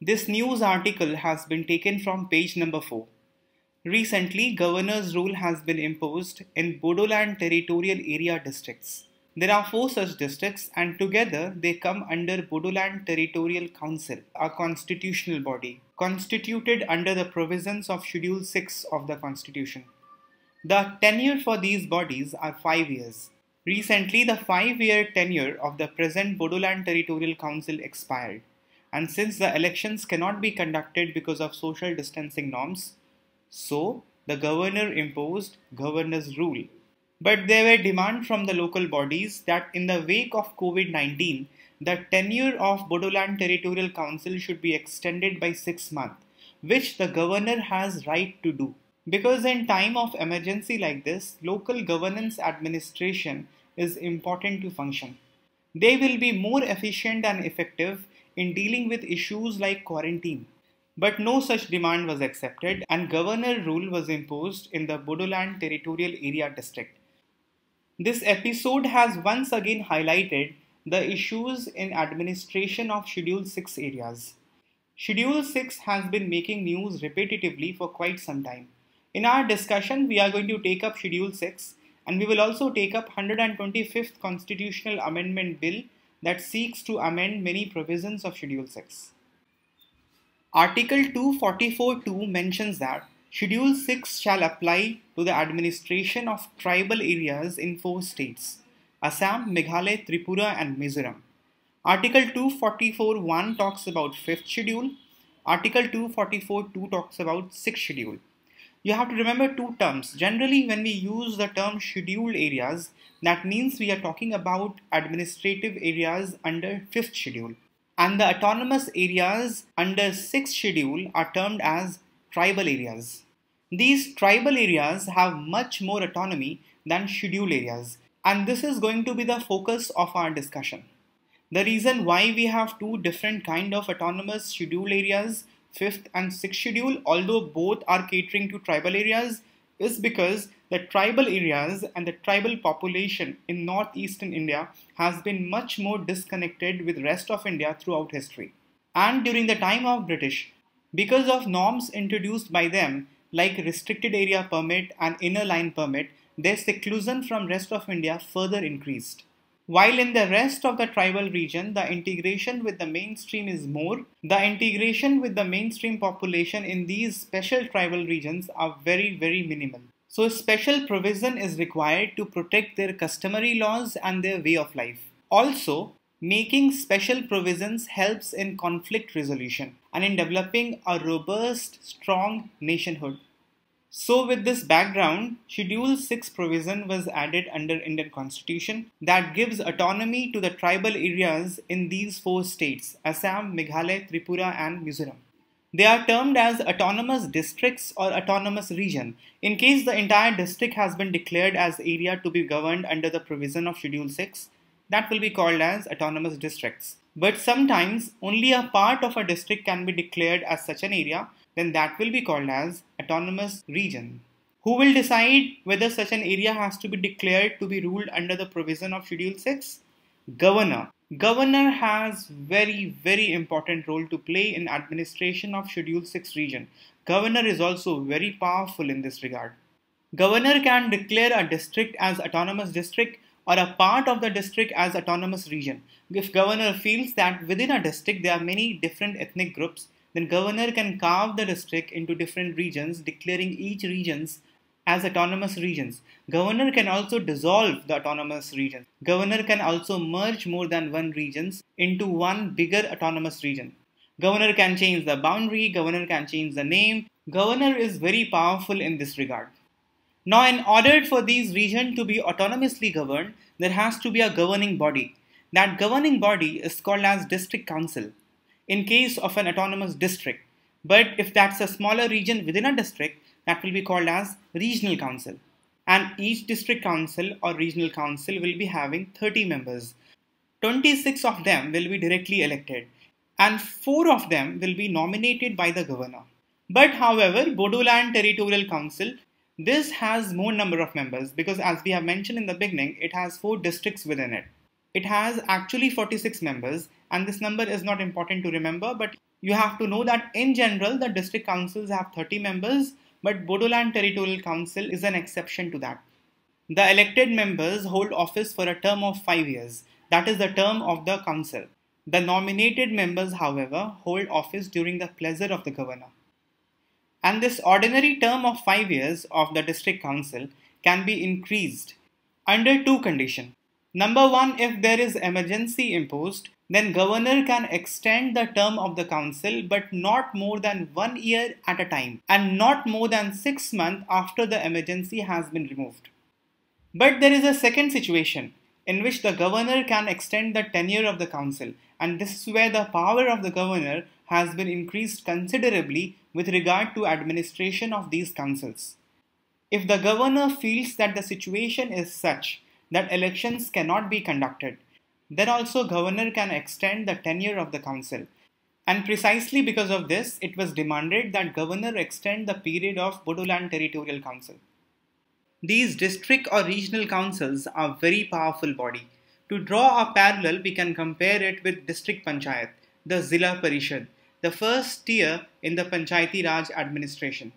This news article has been taken from page number 4. Recently, governor's rule has been imposed in Bodoland territorial area districts. There are 4 such districts and together they come under Bodoland Territorial Council, a constitutional body, constituted under the provisions of Schedule 6 of the Constitution. The tenure for these bodies are 5 years. Recently, the 5-year tenure of the present Bodoland Territorial Council expired, and since the elections cannot be conducted because of social distancing norms, so the governor imposed governor's rule. But there were demands from the local bodies that in the wake of COVID-19, the tenure of Bodoland Territorial Council should be extended by 6 months, which the governor has right to do. Because in time of emergency like this, local governance administration is important to function. They will be more efficient and effective in dealing with issues like quarantine. But no such demand was accepted and governor rule was imposed in the Bodoland Territorial Area District. This episode has once again highlighted the issues in administration of Schedule 6 areas. Schedule 6 has been making news repetitively for quite some time. In our discussion, we are going to take up Schedule 6 and we will also take up 125th Constitutional Amendment Bill that seeks to amend many provisions of Schedule 6. Article 244(2) mentions that Schedule 6 shall apply to the administration of tribal areas in 4 states, Assam, Meghalaya, Tripura and Mizoram. Article 244(1) talks about 5th schedule. Article 244(2) talks about 6th schedule. You have to remember 2 terms. Generally, when we use the term scheduled areas, that means we are talking about administrative areas under 5th schedule. And the autonomous areas under 6th schedule are termed as tribal areas. These tribal areas have much more autonomy than scheduled areas, and this is going to be the focus of our discussion. The reason why we have 2 different kind of autonomous scheduled areas, 5th and 6th schedule, although both are catering to tribal areas, is because the tribal areas and the tribal population in northeastern India has been much more disconnected with rest of India throughout history. And during the time of British, because of norms introduced by them like restricted area permit and inner line permit, their seclusion from rest of India further increased. While in the rest of the tribal region, the integration with the mainstream is more, the integration with the mainstream population in these special tribal regions are very minimal. So special provision is required to protect their customary laws and their way of life. Also, making special provisions helps in conflict resolution and in developing a robust, strong nationhood. So with this background, Schedule 6 provision was added under Indian Constitution that gives autonomy to the tribal areas in these 4 states, Assam, Meghalaya, Tripura and Mizoram. They are termed as autonomous districts or autonomous region. In case the entire district has been declared as area to be governed under the provision of Schedule 6, that will be called as autonomous districts. But sometimes only a part of a district can be declared as such an area, then that will be called as autonomous region. Who will decide whether such an area has to be declared to be ruled under the provision of Schedule 6? Governor. Governor has very important role to play in administration of Schedule 6 region. Governor is also very powerful in this regard. Governor can declare a district as autonomous district or a part of the district as autonomous region. If governor feels that within a district there are many different ethnic groups, then governor can carve the district into different regions, declaring each regions as autonomous regions. Governor can also dissolve the autonomous region. Governor can also merge more than one regions into one bigger autonomous region. Governor can change the boundary, governor can change the name. Governor is very powerful in this regard. Now, in order for these regions to be autonomously governed, there has to be a governing body. That governing body is called as district council in case of an autonomous district. But if that's a smaller region within a district, that will be called as regional council. And each district council or regional council will be having 30 members. 26 of them will be directly elected and 4 of them will be nominated by the governor. But however, Bodoland Territorial Council, this has more number of members because as we have mentioned in the beginning, it has 4 districts within it. It has actually 46 members and this number is not important to remember, but You have to know that in general, the district councils have 30 members, but Bodoland Territorial Council is an exception to that. The elected members hold office for a term of 5 years. That is the term of the council. The nominated members, however, hold office during the pleasure of the governor. And this ordinary term of 5 years of the district council can be increased under two conditions. Number one, if there is emergency imposed, then governor can extend the term of the council but not more than 1 year at a time and not more than 6 months after the emergency has been removed. But there is a second situation in which the governor can extend the tenure of the council, and this is where the power of the governor has been increased considerably with regard to administration of these councils. If the governor feels that the situation is such that elections cannot be conducted, then also governor can extend the tenure of the council. And precisely because of this, it was demanded that governor extend the period of Bodoland Territorial Council. These district or regional councils are very powerful body. To draw a parallel, we can compare it with district panchayat, the Zilla Parishad, the first tier in the Panchayati Raj administration.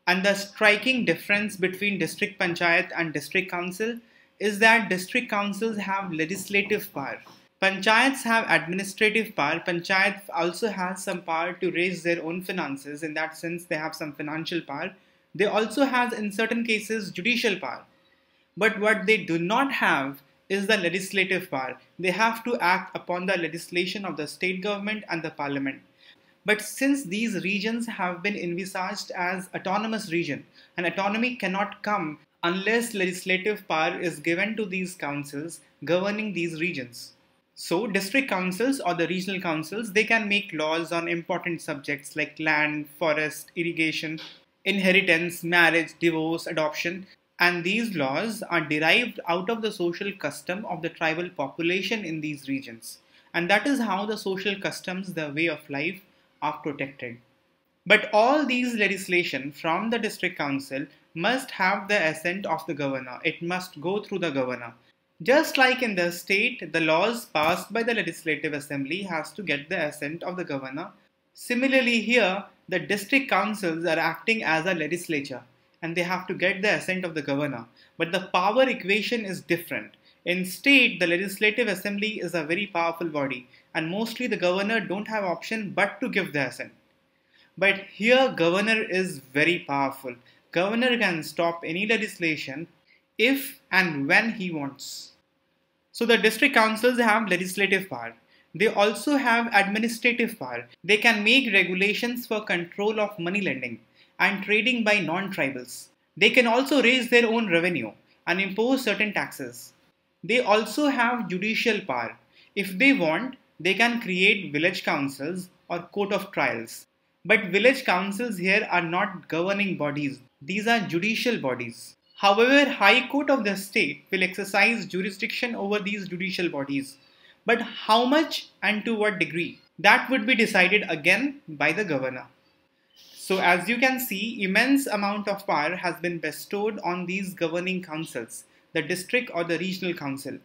And the striking difference between district panchayat and district council is that district councils have legislative power. Panchayats have administrative power. Panchayat also has some power to raise their own finances. In that sense, they have some financial power. They also have, in certain cases, judicial power. But what they do not have is the legislative power. They have to act upon the legislation of the state government and the parliament. But since these regions have been envisaged as autonomous region, and autonomy cannot come unless legislative power is given to these councils governing these regions. So district councils or the regional councils, they can make laws on important subjects like land, forest, irrigation, inheritance, marriage, divorce, adoption, and these laws are derived out of the social custom of the tribal population in these regions. And that is how the social customs, the way of life, are protected. But all these legislation from the district council must have the assent of the governor. It must go through the governor. Just like in the state, the laws passed by the legislative assembly has to get the assent of the governor. Similarly here, the district councils are acting as a legislature and they have to get the assent of the governor. But the power equation is different. In state, the legislative assembly is a very powerful body and mostly the governor don't have option but to give the assent. But here governor is very powerful. Governor can stop any legislation if and when he wants. So the district councils have legislative power. They also have administrative power. They can make regulations for control of money lending and trading by non-tribals. They can also raise their own revenue and impose certain taxes. They also have judicial power. If they want, they can create village councils or court of trials. But village councils here are not governing bodies. These are judicial bodies. However, High Court of the state will exercise jurisdiction over these judicial bodies. But how much and to what degree? That would be decided again by the governor. So as you can see, immense amount of power has been bestowed on these governing councils, the district or the regional council.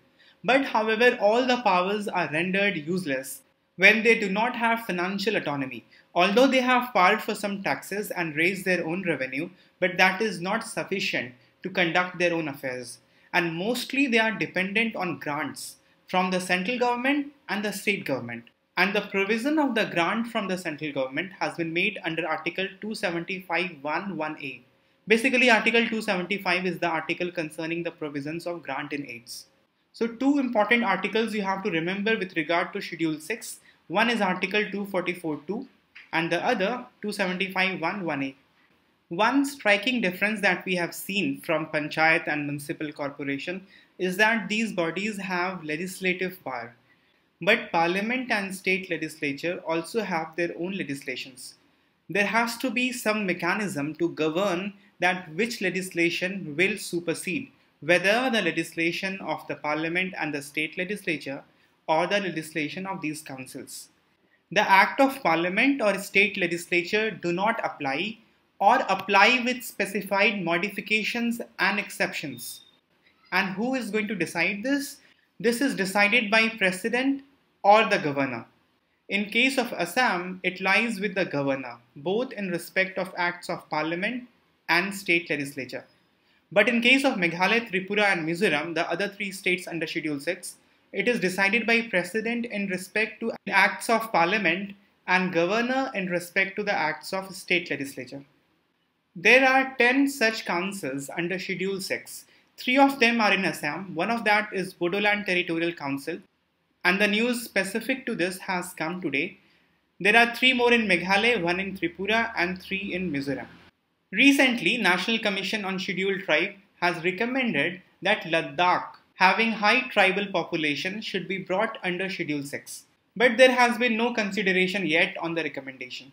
But however, all the powers are rendered useless when they do not have financial autonomy. Although they have power for some taxes and raise their own revenue, but that is not sufficient to conduct their own affairs. And mostly they are dependent on grants from the central government and the state government. And the provision of the grant from the central government has been made under Article 275(1)(1)(a). Basically, Article 275 is the article concerning the provisions of grant in aids. So two important articles you have to remember with regard to Schedule 6. One is Article 244(2) and the other 275(1)(1)(a). One striking difference that we have seen from Panchayat and Municipal Corporation is that these bodies have legislative power. But Parliament and state legislature also have their own legislations. There has to be some mechanism to govern that which legislation will supersede, whether the legislation of the Parliament and the state legislature or the legislation of these councils. The Act of Parliament or state legislature do not apply or apply with specified modifications and exceptions. And who is going to decide this? This is decided by President or the Governor. In case of Assam, it lies with the governor, both in respect of acts of parliament and state legislature. But in case of Meghalaya, Tripura and Mizoram, the other three states under Schedule 6, it is decided by President in respect to acts of parliament and governor in respect to the acts of state legislature. There are 10 such councils under Schedule 6. 3 of them are in Assam, one of that is Bodoland Territorial Council, and the news specific to this has come today. There are 3 more in Meghalaya, 1 in Tripura and 3 in Mizoram. Recently, National Commission on Scheduled Tribe has recommended that Ladakh, having high tribal population, should be brought under Schedule 6. But there has been no consideration yet on the recommendation.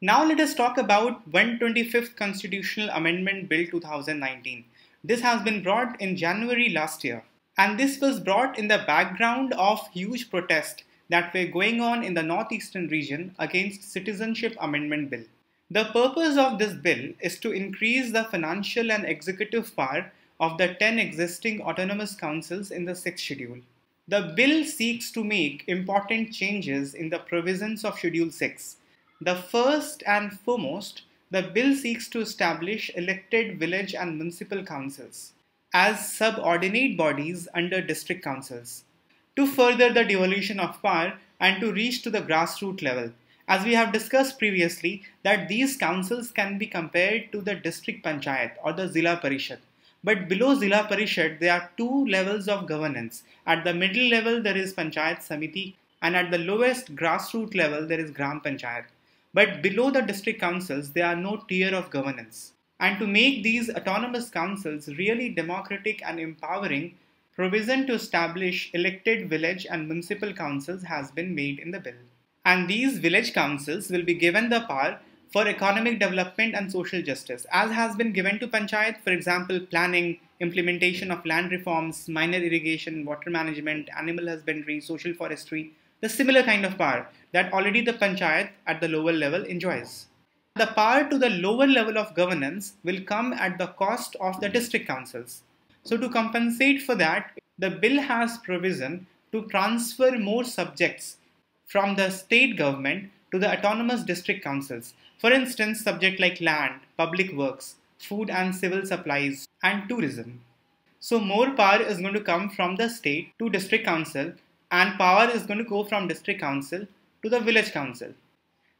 Now let us talk about 125th Constitutional Amendment Bill 2019. This has been brought in January last year. And this was brought in the background of huge protests that were going on in the northeastern region against Citizenship Amendment Bill. The purpose of this bill is to increase the financial and executive power of the 10 existing autonomous councils in the 6th schedule. The bill seeks to make important changes in the provisions of Schedule 6. The first and foremost, the bill seeks to establish elected village and municipal councils as subordinate bodies under district councils to further the devolution of power and to reach to the grassroots level. As we have discussed previously, that these councils can be compared to the district panchayat or the Zilla Parishad. But below Zilla Parishad, there are 2 levels of governance. At the middle level, there is Panchayat Samiti, and at the lowest grassroots level, there is Gram Panchayat. But below the district councils, there are no tier of governance. And to make these autonomous councils really democratic and empowering, provision to establish elected village and municipal councils has been made in the bill. And these village councils will be given the power for economic development and social justice, as has been given to Panchayat, for example, planning, implementation of land reforms, minor irrigation, water management, animal husbandry, social forestry, the similar kind of power that already the Panchayat at the lower level enjoys. The power to the lower level of governance will come at the cost of the district councils. So to compensate for that, the bill has provision to transfer more subjects from the state government to the autonomous district councils. For instance, subjects like land, public works, food and civil supplies, and tourism. So more power is going to come from the state to district council, and power is going to go from district council to the village council.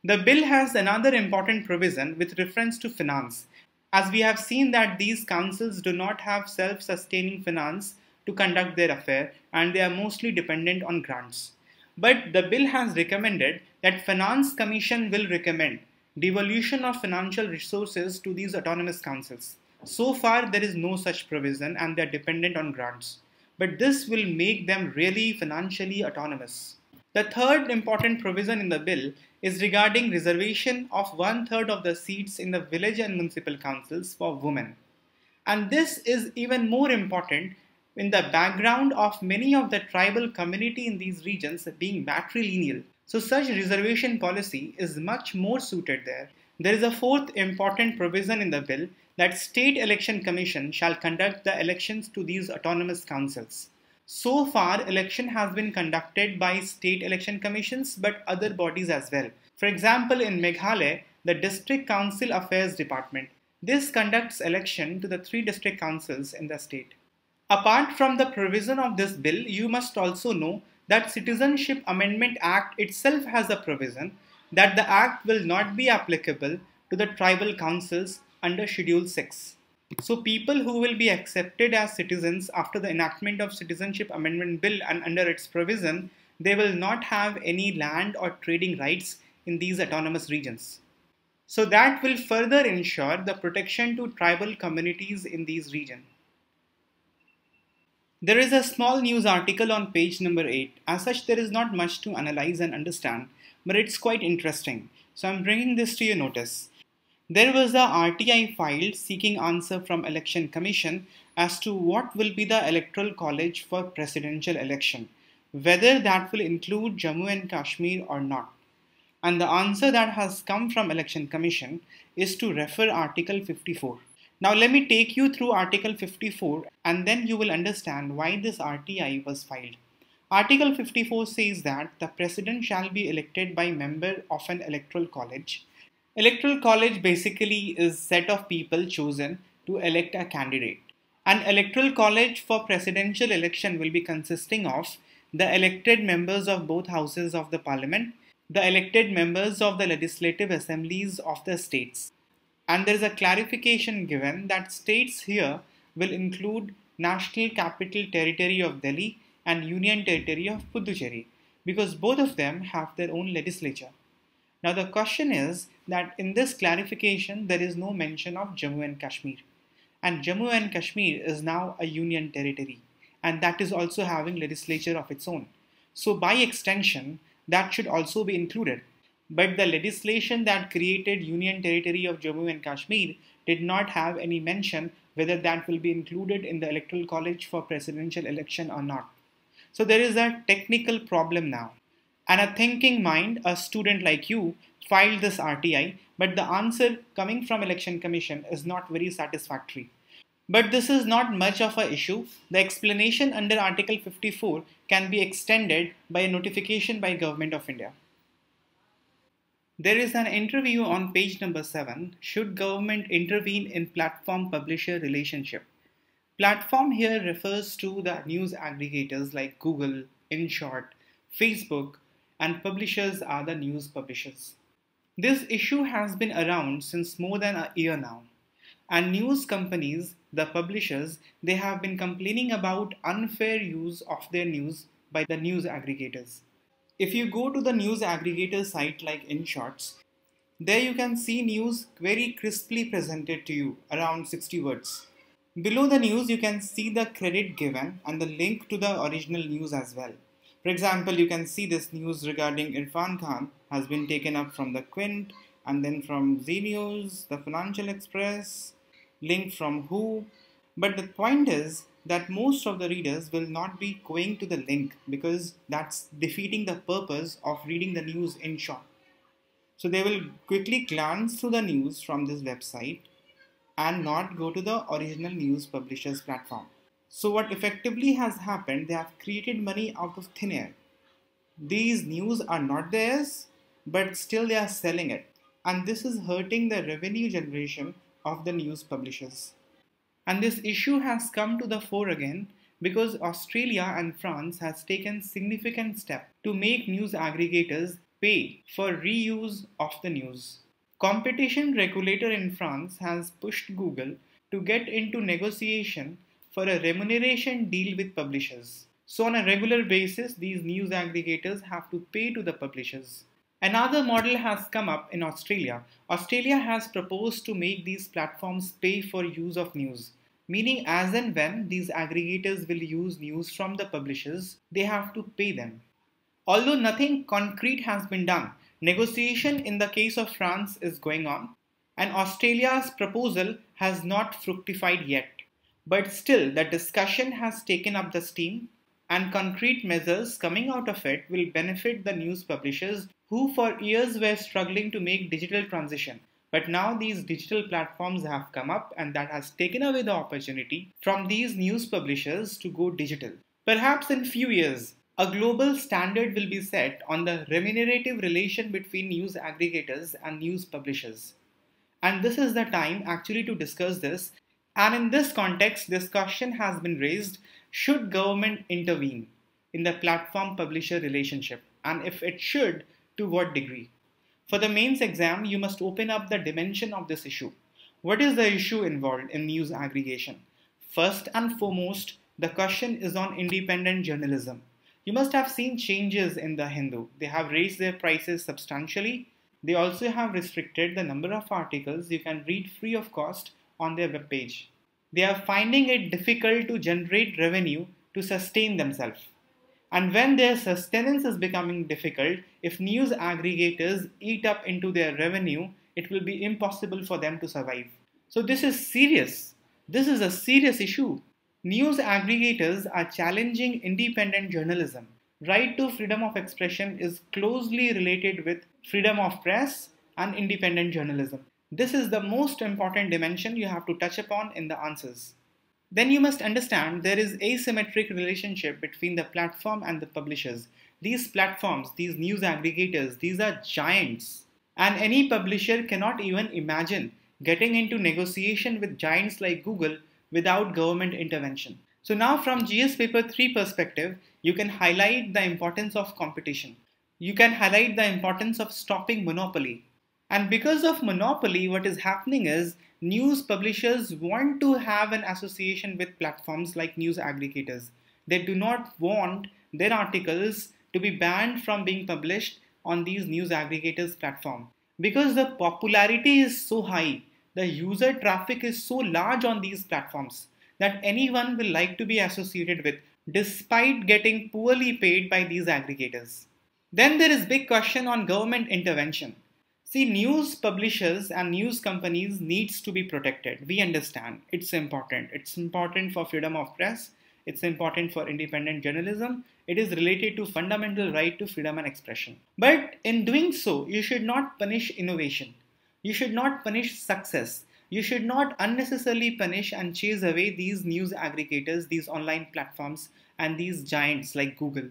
The bill has another important provision with reference to finance, as we have seen that these councils do not have self-sustaining finance to conduct their affair, and they are mostly dependent on grants. But the bill has recommended that Finance Commission will recommend devolution of financial resources to these autonomous councils. So far, there is no such provision and they are dependent on grants. But this will make them really financially autonomous. The third important provision in the bill is regarding reservation of 1/3 of the seats in the village and municipal councils for women. And this is even more important in the background of many of the tribal community in these regions being matrilineal. So such reservation policy is much more suited there. There is a fourth important provision in the bill that State Election Commission shall conduct the elections to these autonomous councils. So far, election has been conducted by state election commissions but other bodies as well. For example, in Meghalaya, the District Council Affairs Department. This conducts election to the 3 district councils in the state. Apart from the provision of this bill, you must also know that Citizenship Amendment Act itself has a provision that the act will not be applicable to the tribal councils under Schedule 6. So people who will be accepted as citizens after the enactment of Citizenship Amendment Bill and under its provision, they will not have any land or trading rights in these autonomous regions. So that will further ensure the protection to tribal communities in these regions. There is a small news article on page number 8. As such, there is not much to analyze and understand, but it's quite interesting. So I'm bringing this to your notice. There was a RTI filed seeking answer from Election Commission as to what will be the electoral college for presidential election, whether that will include Jammu and Kashmir or not. And the answer that has come from Election Commission is to refer Article 54. Now let me take you through Article 54 and then you will understand why this RTI was filed. Article 54 says that the president shall be elected by member of an electoral college. Electoral college basically is a set of people chosen to elect a candidate. An electoral college for presidential election will be consisting of the elected members of both houses of the parliament, the elected members of the legislative assemblies of the states. And there is a clarification given that states here will include National Capital Territory of Delhi and Union Territory of Puducherry because both of them have their own legislature. Now the question is that in this clarification there is no mention of Jammu and Kashmir. And Jammu and Kashmir is now a union territory and that is also having legislature of its own. So by extension that should also be included. But the legislation that created Union Territory of Jammu and Kashmir did not have any mention whether that will be included in the Electoral College for presidential election or not. So there is a technical problem now. And a thinking mind, a student like you, filed this RTI, but the answer coming from Election Commission is not very satisfactory. But this is not much of an issue. The explanation under Article 54 can be extended by a notification by Government of India. There is an interview on page number 7. Should government intervene in platform-publisher relationship? Platform here refers to the news aggregators like Google, InShort, Facebook, and publishers are the news publishers. This issue has been around since more than a year now. And news companies, the publishers, they have been complaining about unfair use of their news by the news aggregators. If you go to the news aggregator site like InShorts, there you can see news very crisply presented to you, around 60 words. Below the news, you can see the credit given and the link to the original news as well. For example, you can see this news regarding Irfan Khan has been taken up from the Quint and then from Zee News, the Financial Express, link from Who. But the point is that most of the readers will not be going to the link because that's defeating the purpose of reading the news in short. So they will quickly glance through the news from this website and not go to the original news publishers platform. So what effectively has happened, they have created money out of thin air. These news are not theirs, but still they are selling it. And this is hurting the revenue generation of the news publishers. And this issue has come to the fore again because Australia and France has taken significant steps to make news aggregators pay for reuse of the news. Competition regulator in France has pushed Google to get into negotiation for a remuneration deal with publishers. So on a regular basis, these news aggregators have to pay to the publishers. Another model has come up in Australia. Australia has proposed to make these platforms pay for use of news. Meaning as and when these aggregators will use news from the publishers, they have to pay them. Although nothing concrete has been done, negotiation in the case of France is going on and Australia's proposal has not fructified yet. But still the discussion has taken up the steam and concrete measures coming out of it will benefit the news publishers who for years were struggling to make digital transition. But now these digital platforms have come up and that has taken away the opportunity from these news publishers to go digital. Perhaps in few years, a global standard will be set on the remunerative relation between news aggregators and news publishers. And this is the time actually to discuss this. And in this context, this question has been raised, should government intervene in the platform-publisher relationship? And if it should, to what degree? For the mains exam, you must open up the dimension of this issue. What is the issue involved in news aggregation? First and foremost, the question is on independent journalism. You must have seen changes in the Hindu. They have raised their prices substantially. They also have restricted the number of articles you can read free of cost on their webpage. They are finding it difficult to generate revenue to sustain themselves. And when their sustenance is becoming difficult, if news aggregators eat up into their revenue, it will be impossible for them to survive. So this is serious. This is a serious issue. News aggregators are challenging independent journalism. Right to freedom of expression is closely related with freedom of press and independent journalism. This is the most important dimension you have to touch upon in the answers. then you must understand there is asymmetric relationship between the platform and the publishers. These platforms, these news aggregators, these are giants. And any publisher cannot even imagine getting into negotiation with giants like Google without government intervention. So now from GS paper 3 perspective, you can highlight the importance of competition. You can highlight the importance of stopping monopoly. And because of monopoly, what is happening is news publishers want to have an association with platforms like news aggregators. They do not want their articles to be banned from being published on these news aggregators platform. Because the popularity is so high, the user traffic is so large on these platforms that anyone will like to be associated with despite getting poorly paid by these aggregators. Then there is big question on government intervention. See, news publishers and news companies needs to be protected. We understand it's important. It's important for freedom of press. It's important for independent journalism. It is related to fundamental right to freedom and expression. But in doing so, you should not punish innovation. You should not punish success. You should not unnecessarily punish and chase away these news aggregators, these online platforms, and these giants like Google.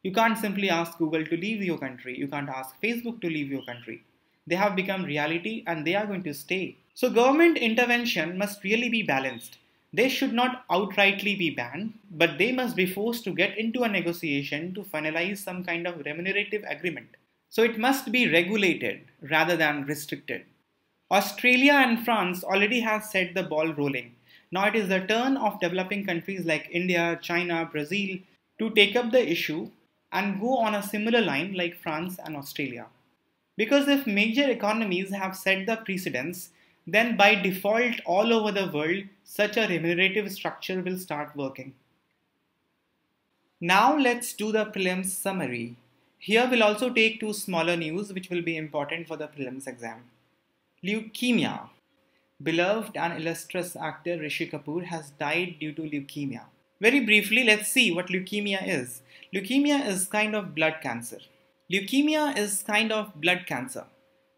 You can't simply ask Google to leave your country. You can't ask Facebook to leave your country. They have become reality and they are going to stay. So government intervention must really be balanced. They should not outrightly be banned, but they must be forced to get into a negotiation to finalize some kind of remunerative agreement. So it must be regulated rather than restricted. Australia and France already have set the ball rolling. Now it is the turn of developing countries like India, China, Brazil to take up the issue and go on a similar line like France and Australia. Because if major economies have set the precedents, then by default all over the world, such a remunerative structure will start working. Now let's do the prelims summary. Here we'll also take two smaller news which will be important for the prelims exam. Leukemia. Beloved and illustrious actor Rishi Kapoor has died due to leukemia. Very briefly, let's see what leukemia is. Leukemia is kind of blood cancer. Leukemia is kind of blood cancer.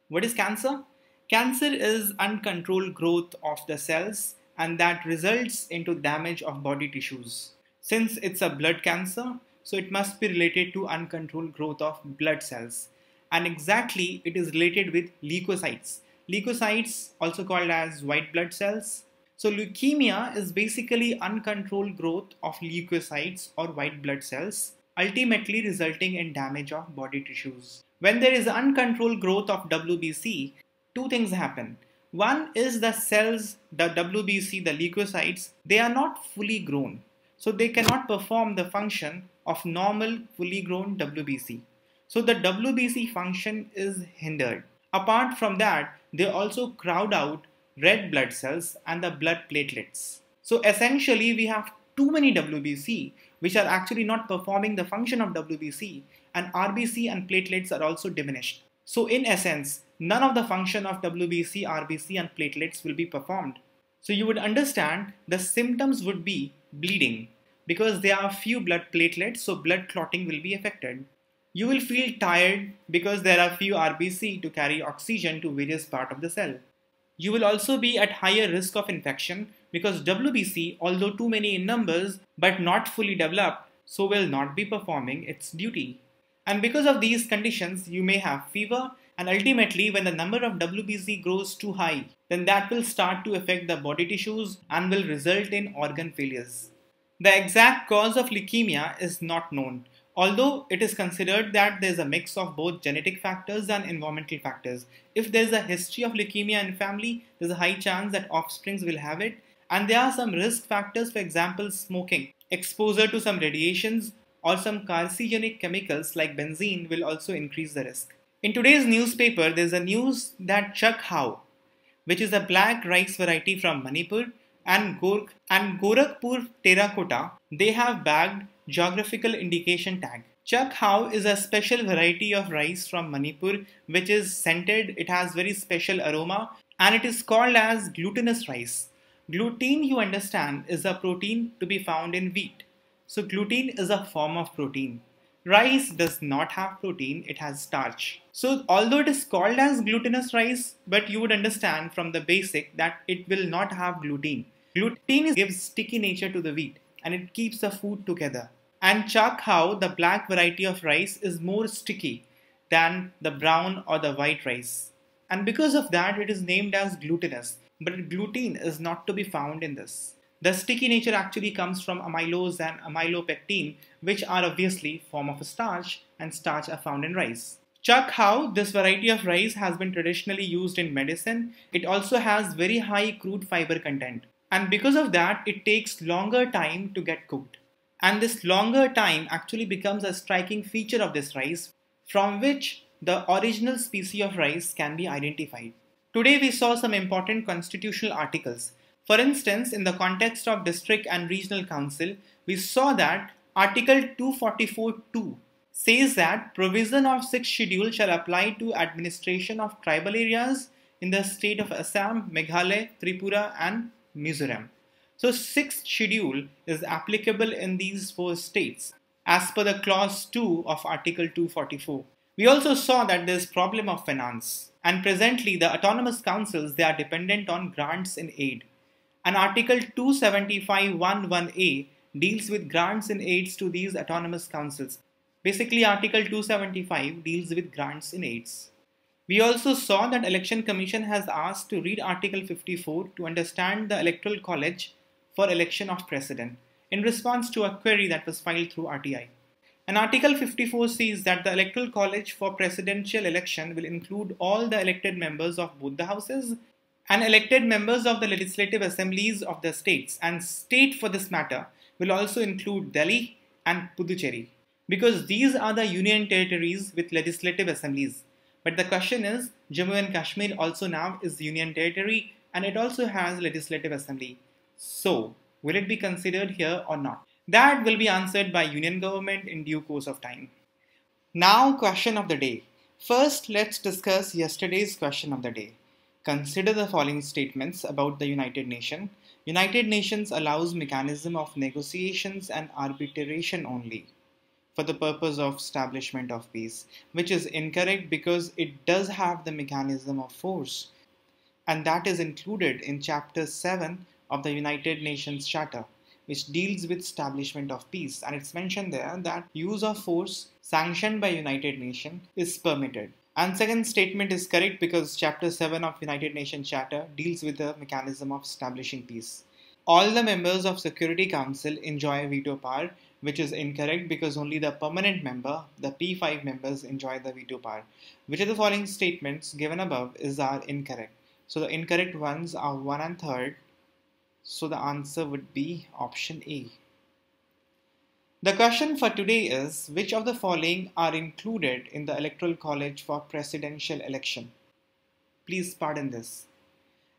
What is cancer? Cancer is uncontrolled growth of the cells and that results into damage of body tissues. Since it's a blood cancer, so it must be related to uncontrolled growth of blood cells. And exactly it is related with leukocytes. Leukocytes, also called as white blood cells. So leukemia is basically uncontrolled growth of leukocytes or white blood cells, ultimately resulting in damage of body tissues. When there is uncontrolled growth of WBC, two things happen. One is the cells, the WBC, the leukocytes, they are not fully grown. So they cannot perform the function of normal fully grown WBC. So the WBC function is hindered. Apart from that, they also crowd out red blood cells and the blood platelets. So essentially we have too many WBC which are actually not performing the function of WBC, and RBC and platelets are also diminished. So in essence, none of the function of WBC, RBC and platelets will be performed. So you would understand the symptoms would be bleeding because there are few blood platelets, so blood clotting will be affected. You will feel tired because there are few RBC to carry oxygen to various parts of the cell. You will also be at higher risk of infection because WBC, although too many in numbers but not fully developed, so will not be performing its duty. And because of these conditions, you may have fever, and ultimately when the number of WBC grows too high, then that will start to affect the body tissues and will result in organ failures. The exact cause of leukemia is not known, although it is considered that there is a mix of both genetic factors and environmental factors. If there is a history of leukemia in family, there is a high chance that offsprings will have it. And there are some risk factors, for example, smoking, exposure to some radiations, or some carcinogenic chemicals like benzene will also increase the risk. In today's newspaper, there is a news that Chak-Hao, which is a black rice variety from Manipur, and Gorakhpur terracotta, they have bagged geographical indication tag. Chak-Hao is a special variety of rice from Manipur which is scented, it has very special aroma, and it is called as glutinous rice. Gluten, you understand, is a protein to be found in wheat. So gluten is a form of protein. Rice does not have protein, it has starch. So although it is called as glutinous rice, but you would understand from the basic that it will not have gluten. Gluten gives sticky nature to the wheat and it keeps the food together. And chakhao, the black variety of rice, is more sticky than the brown or the white rice. And because of that, it is named as glutinous. But gluten is not to be found in this. The sticky nature actually comes from amylose and amylopectin, which are obviously form of a starch, and starch are found in rice. Chakhao, this variety of rice, has been traditionally used in medicine. It also has very high crude fiber content. And because of that, it takes longer time to get cooked. And this longer time actually becomes a striking feature of this rice, from which the original species of rice can be identified. Today we saw some important constitutional articles. For instance, in the context of district and regional council, we saw that Article 244(2) says that provision of 6th schedule shall apply to administration of tribal areas in the state of Assam, Meghalaya, Tripura and Mizoram. So 6th schedule is applicable in these 4 states as per the clause 2 of Article 244. We also saw that there is problem of finance, and presently the autonomous councils, they are dependent on grants and aid. And Article 275(1)(a) deals with grants and aids to these autonomous councils. Basically, Article 275 deals with grants and aids. We also saw that Election Commission has asked to read Article 54 to understand the Electoral College for election of President in response to a query that was filed through RTI. And Article 54 says that the Electoral College for presidential election will include all the elected members of both the houses and elected members of the legislative assemblies of the states, and state for this matter will also include Delhi and Puducherry, because these are the union territories with legislative assemblies. But the question is, Jammu and Kashmir also now is union territory and it also has legislative assembly. So, will it be considered here or not? That will be answered by union government in due course of time. Now, question of the day. First, let's discuss yesterday's question of the day. Consider the following statements about the United Nations. United Nations allows mechanism of negotiations and arbitration only for the purpose of establishment of peace, which is incorrect because it does have the mechanism of force, and that is included in Chapter 7 of the United Nations Charter, which deals with establishment of peace, and it's mentioned there that use of force sanctioned by United Nations is permitted. And second statement is correct because Chapter 7 of United Nations Charter deals with the mechanism of establishing peace. All the members of Security Council enjoy veto power, which is incorrect because only the permanent member, the P5 members, enjoy the veto power. Which of the following statements given above are incorrect? So the incorrect ones are 1 and 3rd. So the answer would be option A. The question for today is, which of the following are included in the Electoral College for presidential election? Please pardon this.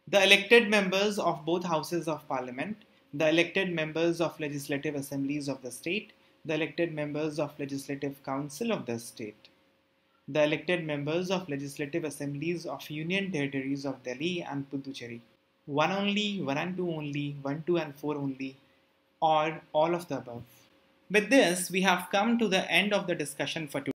The elected members of both houses of parliament, the elected members of legislative assemblies of the state, the elected members of legislative council of the state, the elected members of legislative assemblies of union territories of Delhi and Puducherry. 1 only, 1 and 2 only, 1, 2 and 4 only, or all of the above. With this, we have come to the end of the discussion for today.